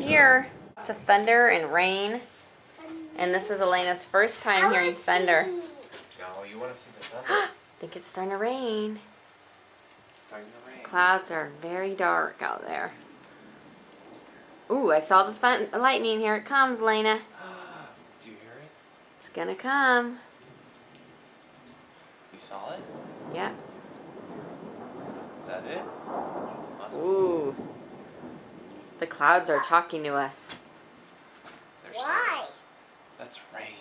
here. Lots of thunder and rain. And this is Alaina's first time hearing thunder. Oh, you want to see the thunder? I think it's starting to rain. It's starting to rain. Clouds are very dark out there. Ooh, I saw the lightning. Here it comes, Alaina. Do you hear it? It's gonna come. You saw it? Yeah. Is that it? Ooh. The clouds are talking to us. Why? That's rain.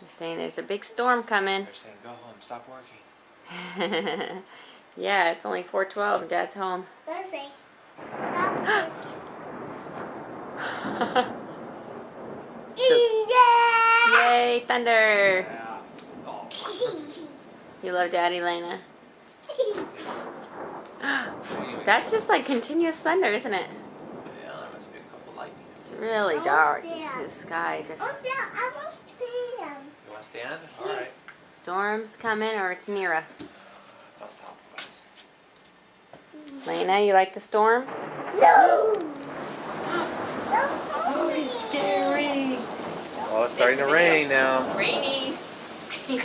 They're saying there's a big storm coming. They're saying, go home, stop working. Yeah, it's only 4:12 and Dad's home. They're saying, stop working. Yay, thunder! Yeah. Oh. You love Daddy, Alaina. That's just like continuous thunder, isn't it? Yeah, there must be a couple lightning. It's really dark. You see the sky just... I want to stand. You want to stand? Alright. Storm's coming or it's near us. It's on top of us. Alaina, you like the storm? No! Oh, it's scary. Oh, it's starting to rain now. It's raining. Look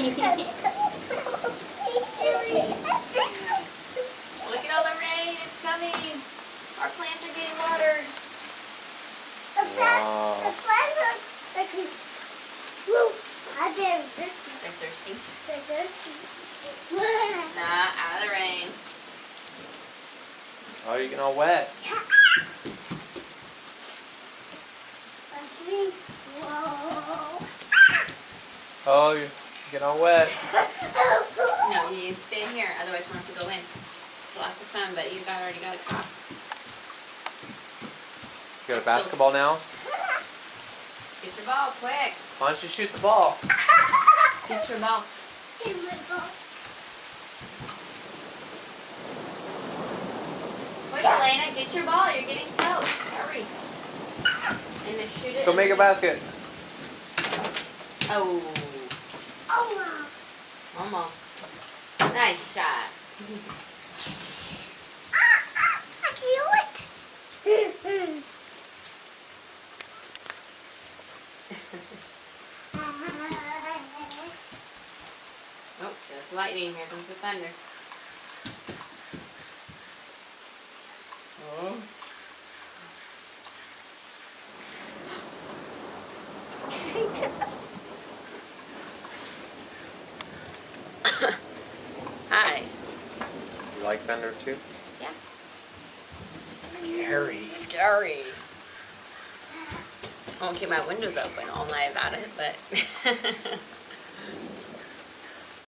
at all the rain. It's coming. Our plants are getting watered. Wow. The plants are like, woo, I'm very thirsty. They're thirsty. They're thirsty. Nah, out of the rain. Oh, you're getting all wet. Whoa. Oh, you're getting all wet. No, you stay in here. Otherwise, we'll have to go in. It's lots of fun, but you already got a cop. You got a basketball now? Get your ball, quick. Why don't you shoot the ball? Get your ball. In my bowl. Quick, Alaina, get your ball. You're getting soaked. Hurry. And then shoot it. Go make a basket. Oh, Oh, almost. Nice shot. I feel it. Oh, there's lightning. Here comes the thunder. Oh. Hi. You like thunder too? Yeah. Scary. Scary. I won't keep my windows open all night about it, but